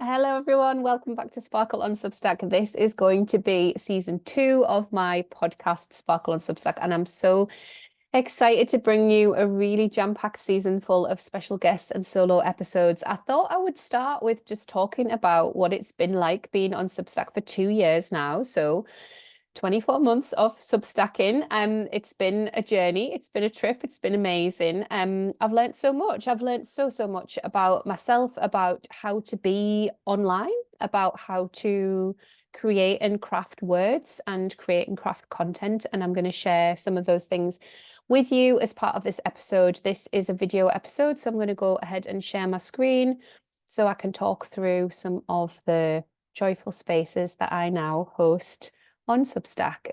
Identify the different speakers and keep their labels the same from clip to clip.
Speaker 1: Hello, everyone. Welcome back to Sparkle on Substack. This is going to be season 2 of my podcast, Sparkle on Substack, and I'm so excited to bring you a really jam-packed season full of special guests and solo episodes. I thought I would start with just talking about what it's been like being on Substack for 2 years now. So 24 months of Substacking. It's been a journey, it's been a trip, it's been amazing. I've learned so much. I've learned so much about myself, about how to be online, about how to create and craft words and create and craft content. And I'm going to share some of those things with you as part of this episode. This is a video episode, so I'm going to go ahead and share my screen so I can talk through some of the joyful spaces that I now host on Substack.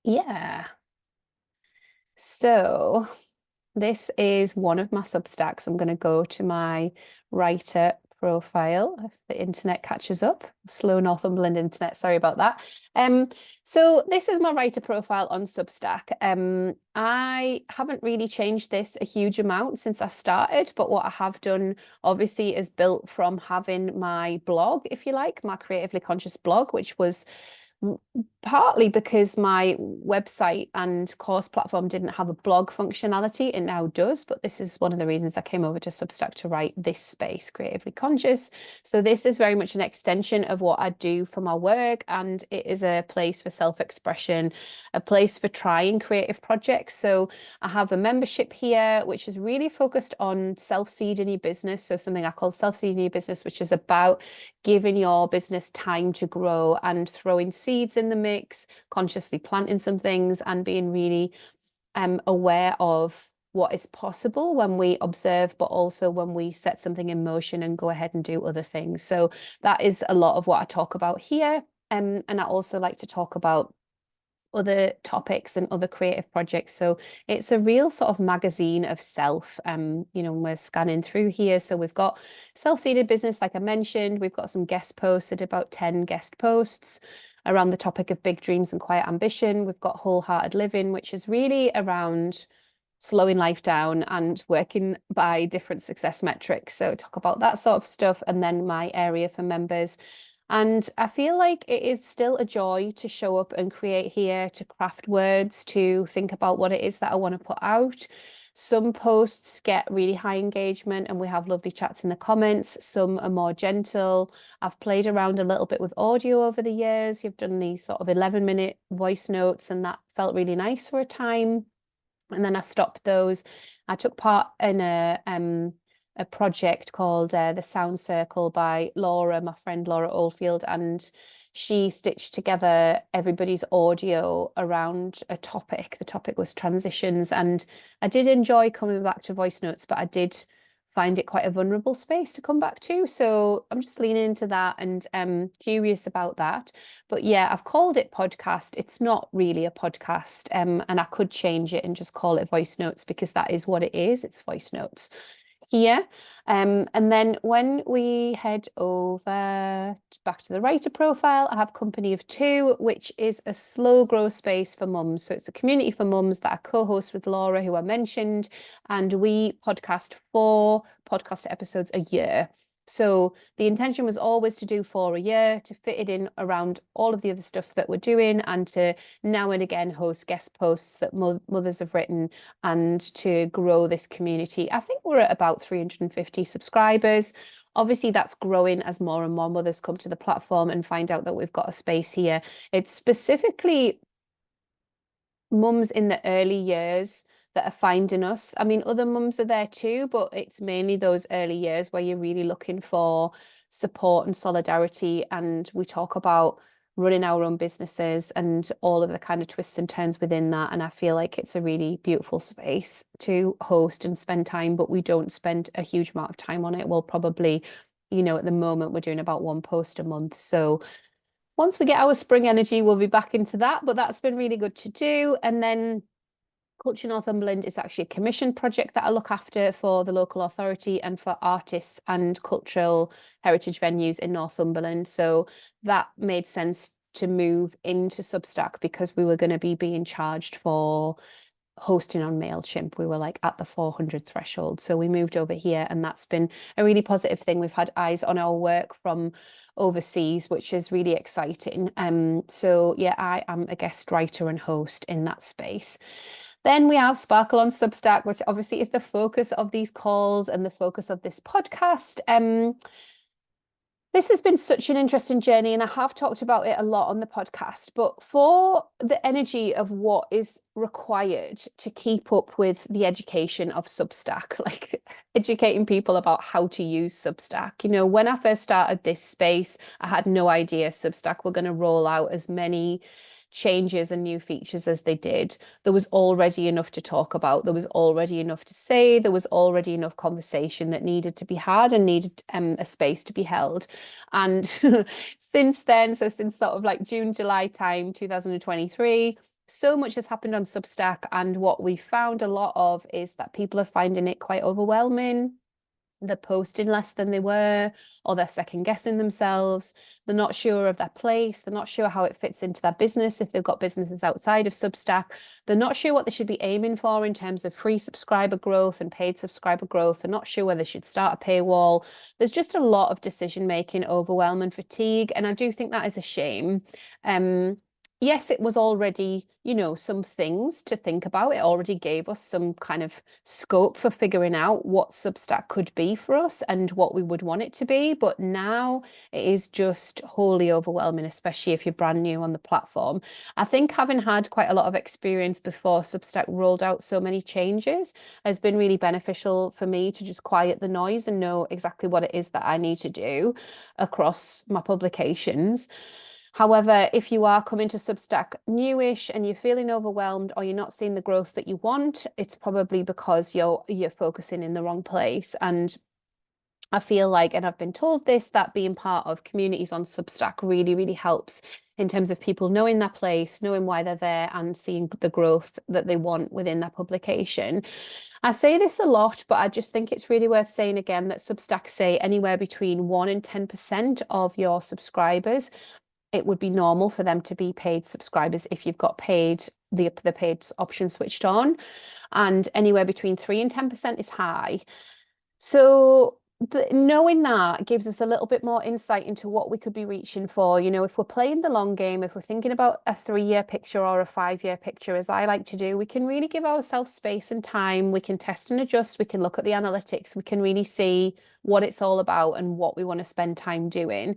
Speaker 1: Yeah. So this is one of my Substacks. I'm going to go to my writer profile if the internet catches up. Slow Northumberland internet, sorry about that. So this is my writer profile on Substack. I haven't really changed this a huge amount since I started, but what I have done obviously is built from having my blog, if you like, my Creatively Conscious blog, which was partly because my website and course platform didn't have a blog functionality. It now does, but this is one of the reasons I came over to Substack to write this space, Creatively Conscious. So this is very much an extension of what I do for my work, and it is a place for self-expression, a place for trying creative projects. So I have a membership here, which is really focused on self-seeding your business. So something I call self-seeding your business, which is about giving your business time to grow and throwing seeds in the mix, consciously planting some things, and being really aware of what is possible when we observe, but also when we set something in motion and go ahead and do other things. So that is a lot of what I talk about here. And I also like to talk about other topics and other creative projects. So it's a real sort of magazine of self. We're scanning through here. So we've got self-seeded business, like I mentioned. We've got some guest posts, at about 10 guest posts around the topic of big dreams and quiet ambition. We've got wholehearted living, which is really around slowing life down and working by different success metrics. So talk about that sort of stuff. And then my area for members. And I feel like it is still a joy to show up and create here, to craft words, to think about what it is that I want to put out. Some posts get really high engagement and we have lovely chats in the comments. Some are more gentle. I've played around a little bit with audio over the years. You've done these sort of 11-minute voice notes, and that felt really nice for a time. And then I stopped those. I took part in a project called The Sound Circle by Laura, my friend Laura Oldfield, and she stitched together everybody's audio around a topic. The topic was transitions, and I did enjoy coming back to voice notes, but I did find it quite a vulnerable space to come back to. So I'm just leaning into that and curious about that. But yeah, I've called it podcast. It's not really a podcast. And I could change it and just call it voice notes, because that is what it is. It's voice notes here. And then when we head over back to the writer profile, I have Company of Two, which is a slow grow space for mums. So it's a community for mums that I co-host with Laura, who I mentioned, and we podcast 4 podcast episodes a year. So the intention was always to do 4 a year, to fit it in around all of the other stuff that we're doing, and to now and again host guest posts that mothers have written, and to grow this community. I think we're at about 350 subscribers. Obviously, that's growing as more and more mothers come to the platform and find out that we've got a space here. It's specifically mums in the early years that are finding us. I mean, other mums are there too, but it's mainly those early years where you're really looking for support and solidarity. And we talk about running our own businesses and all of the kind of twists and turns within that. And I feel like it's a really beautiful space to host and spend time, but we don't spend a huge amount of time on it. We'll probably, at the moment we're doing about 1 post a month. So once we get our spring energy, we'll be back into that, but that's been really good to do. And then Culture Northumberland is actually a commission project that I look after for the local authority and for artists and cultural heritage venues in Northumberland. So that made sense to move into Substack, because we were going to be being charged for hosting on MailChimp. We were like at the 400 threshold. So we moved over here, and that's been a really positive thing. We've had eyes on our work from overseas, which is really exciting. So yeah, I am a guest writer and host in that space. Then we have Sparkle on Substack, which obviously is the focus of these calls and the focus of this podcast. This has been such an interesting journey, and I have talked about it a lot on the podcast, but for the energy of what is required to keep up with the education of Substack, like educating people about how to use Substack. You know, when I first started this space, I had no idea Substack were going to roll out as many changes and new features as they did. There was already enough to talk about. There was already enough to say. There was already enough conversation that needed to be had and needed a space to be held. And since then, so since sort of like June, July time, 2023, so much has happened on Substack. And what we found a lot of is that people are finding it quite overwhelming. They're posting less than they were, or they're second guessing themselves. They're not sure of their place. They're not sure how it fits into their business if they've got businesses outside of Substack. They're not sure what they should be aiming for in terms of free subscriber growth and paid subscriber growth. They're not sure whether they should start a paywall. There's just a lot of decision making, overwhelm, and fatigue. And I do think that is a shame. Yes, it was already, you know, some things to think about. It already gave us some kind of scope for figuring out what Substack could be for us and what we would want it to be. But now it is just wholly overwhelming, especially if you're brand new on the platform. I think having had quite a lot of experience before Substack rolled out so many changes has been really beneficial for me to just quiet the noise and know exactly what it is that I need to do across my publications. However, if you are coming to Substack newish and you're feeling overwhelmed or you're not seeing the growth that you want, it's probably because you're focusing in the wrong place. And I feel like, and I've been told this, that being part of communities on Substack really, really helps in terms of people knowing their place, knowing why they're there, and seeing the growth that they want within their publication. I say this a lot, but I just think it's really worth saying again that Substack say anywhere between 1 and 10% of your subscribers, it would be normal for them to be paid subscribers if you've got the paid option switched on, and anywhere between 3 and 10% is high. So knowing that gives us a little bit more insight into what we could be reaching for. You know, if we're playing the long game, if we're thinking about a 3-year picture or a 5-year picture, as I like to do, we can really give ourselves space and time. We can test and adjust. We can look at the analytics. We can really see what it's all about and what we want to spend time doing.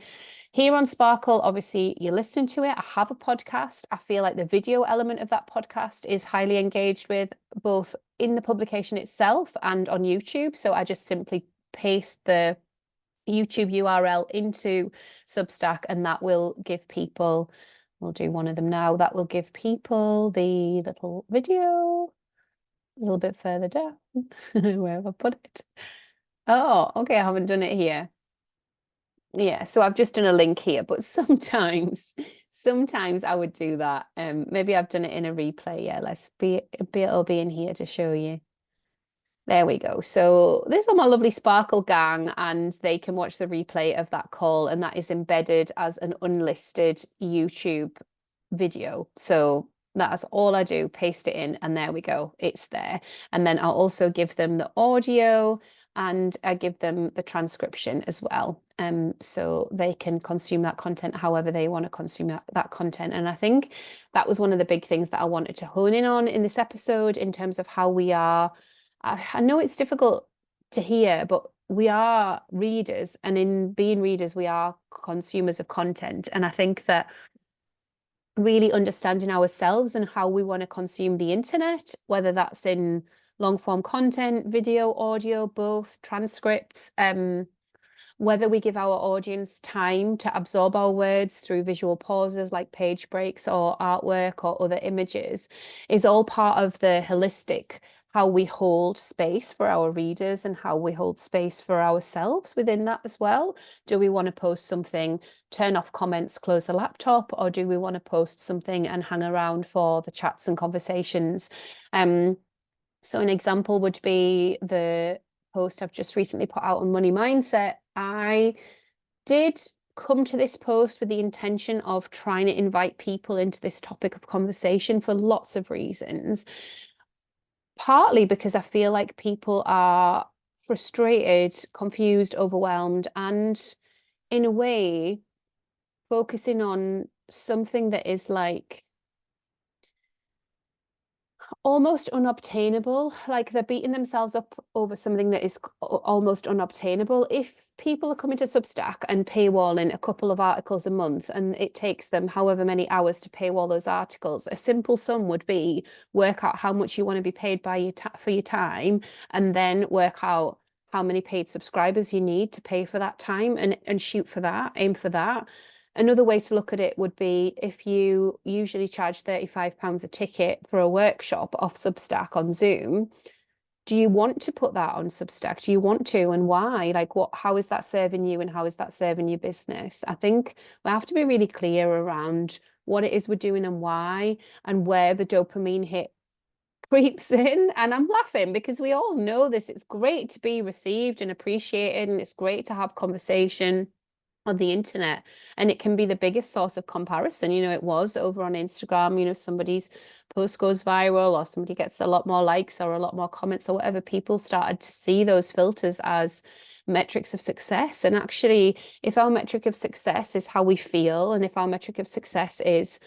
Speaker 1: Here on Sparkle, obviously, you're listening to it. I have a podcast. I feel like the video element of that podcast is highly engaged with, both in the publication itself and on YouTube. So I just simply paste the YouTube URL into Substack, and that will give people, we'll do one of them now, that will give people the little video a little bit further down. Where have I put it? Oh, okay, I haven't done it here. Yeah, so I've just done a link here, but sometimes I would do that. Maybe I've done it in a replay. Yeah, it'll be in here to show you. There we go. So this is my lovely Sparkle gang, and they can watch the replay of that call, and that is embedded as an unlisted YouTube video. So that's all I do, paste it in, and there we go. It's there. And then I'll also give them the audio, and I give them the transcription as well. So they can consume that content however they want to consume that content. And I think that was one of the big things that I wanted to hone in on in this episode, in terms of how we are. I know it's difficult to hear, but we are readers, and in being readers, we are consumers of content. And I think that really understanding ourselves and how we want to consume the internet, whether that's in long form content, video, audio, both, transcripts, whether we give our audience time to absorb our words through visual pauses like page breaks or artwork or other images, is all part of the holistic how we hold space for our readers and how we hold space for ourselves within that as well. Do we want to post something, turn off comments, close the laptop, or do we want to post something and hang around for the chats and conversations? So an example would be the post I've just recently put out on money mindset. I did come to this post with the intention of trying to invite people into this topic of conversation for lots of reasons. partly because I feel like people are frustrated, confused, overwhelmed, and in a way focusing on something that is like almost unobtainable. Like they're beating themselves up over something that is almost unobtainable. If people are coming to Substack and paywalling a couple of articles a month, and it takes them however many hours to paywall those articles, a simple sum would be work out how much you want to be paid by for your time, and then work out how many paid subscribers you need to pay for that time, and shoot for that, aim for that. Another way to look at it would be if you usually charge £35 a ticket for a workshop off Substack on Zoom, do you want to put that on Substack? Do you want to, and why? Like how is that serving you and how is that serving your business? I think we have to be really clear around what it is we're doing and why, and where the dopamine hit creeps in. And I'm laughing because we all know this. It's great to be received and appreciated, and it's great to have conversation on the internet, and it can be the biggest source of comparison. It was over on Instagram, somebody's post goes viral or somebody gets a lot more likes or a lot more comments or whatever. People started to see those filters as metrics of success. And actually, if our metric of success is how we feel, and if our metric of success is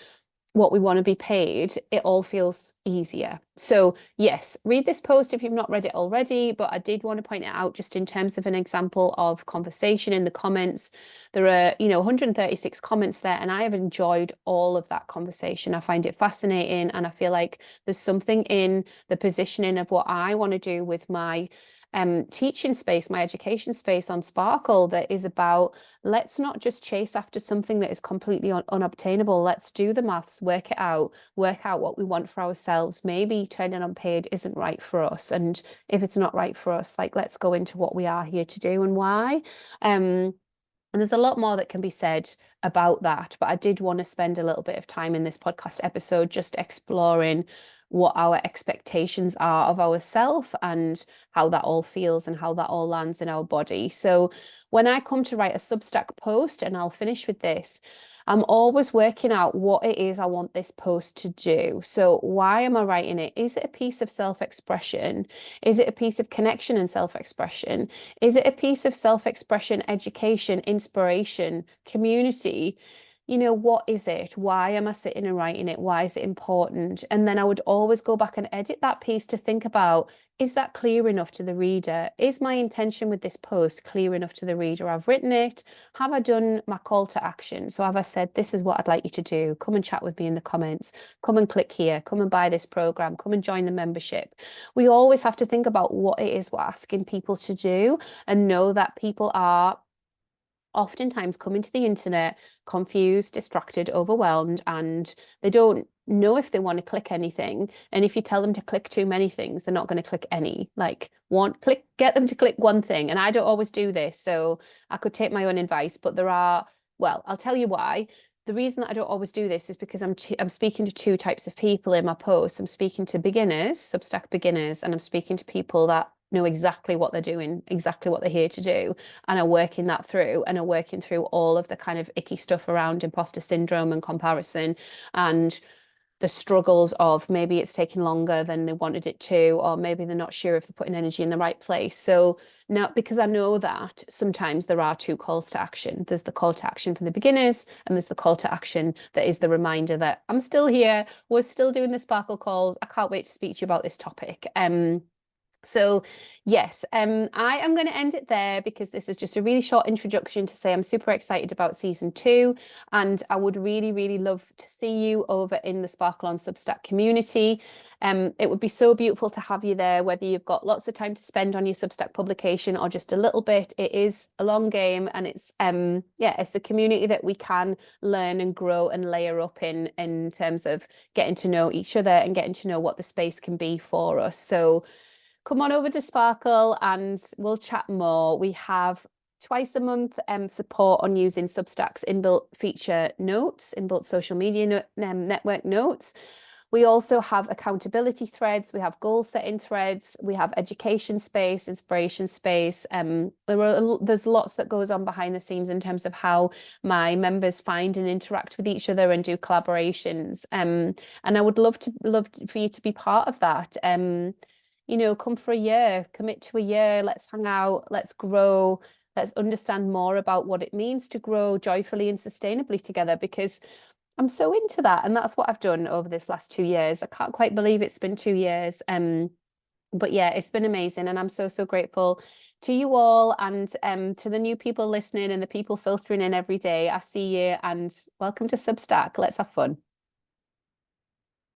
Speaker 1: what we want to be paid, it all feels easier. So yes, read this post if you've not read it already, but I did want to point it out just in terms of an example of conversation in the comments. There are, 136 comments there, and I have enjoyed all of that conversation. I find it fascinating, and I feel like there's something in the positioning of what I want to do with my teaching space, my education space on Sparkle, that is about, let's not just chase after something that is completely unobtainable. Let's do the maths, work out what we want for ourselves. Maybe turning on paid isn't right for us. And if it's not right for us, like, let's go into what we are here to do and why. And there's a lot more that can be said about that, but I did want to spend a little bit of time in this podcast episode just exploring what our expectations are of ourselves and how that all feels and how that all lands in our body. So when I come to write a Substack post, and I'll finish with this, I'm always working out what it is I want this post to do. So why am I writing it? Is it a piece of self-expression? Is it a piece of connection and self-expression? Is it a piece of self-expression, education, inspiration, community? What is it? Why am I sitting and writing it? Why is it important? And then I would always go back and edit that piece to think about, is that clear enough to the reader? Is my intention with this post clear enough to the reader? I've written it. Have I done my call to action? So have I said, this is what I'd like you to do? Come and chat with me in the comments. Come and click here. Come and buy this program. Come and join the membership. We always have to think about what it is we're asking people to do, and know that people are oftentimes coming to the internet confused, distracted, overwhelmed, and they don't know if they want to click anything. And if you tell them to click too many things, they're not going to click any. Like, get them to click one thing. And I don't always do this, so I could take my own advice, but I'll tell you why. The reason that I don't always do this is because I'm speaking to two types of people in my posts. I'm speaking to beginners, Substack beginners, and I'm speaking to people that know exactly what they're doing, exactly what they're here to do, and are working that through, and are working through all of the kind of icky stuff around imposter syndrome and comparison, and the struggles of maybe it's taking longer than they wanted it to, or maybe they're not sure if they're putting energy in the right place. So now, because I know that sometimes there are two calls to action. There's the call to action for the beginners, and there's the call to action that is the reminder that I'm still here, we're still doing the Sparkle calls. I can't wait to speak to you about this topic. So yes, I am going to end it there because this is just a really short introduction to say I'm super excited about season 2, and I would really, really love to see you over in the Sparkle on Substack community. It would be so beautiful to have you there, whether you've got lots of time to spend on your Substack publication or just a little bit. It is a long game, and it's it's a community that we can learn and grow and layer up in terms of getting to know each other and getting to know what the space can be for us. So come on over to Sparkle and we'll chat more. We have twice a month support on using Substack's inbuilt feature notes, inbuilt social media network notes. We also have accountability threads. We have goal setting threads. We have education space, inspiration space. There's lots that goes on behind the scenes in terms of how my members find and interact with each other and do collaborations. And I would love for you to be part of that. you know, come for a year, commit to a year, let's hang out, let's grow, let's understand more about what it means to grow joyfully and sustainably together, because I'm so into that. And that's what I've done over this last 2 years. I can't quite believe it's been 2 years. But yeah, it's been amazing. And I'm so, so grateful to you all, and to the new people listening and the people filtering in every day. I see you, and welcome to Substack. Let's have fun.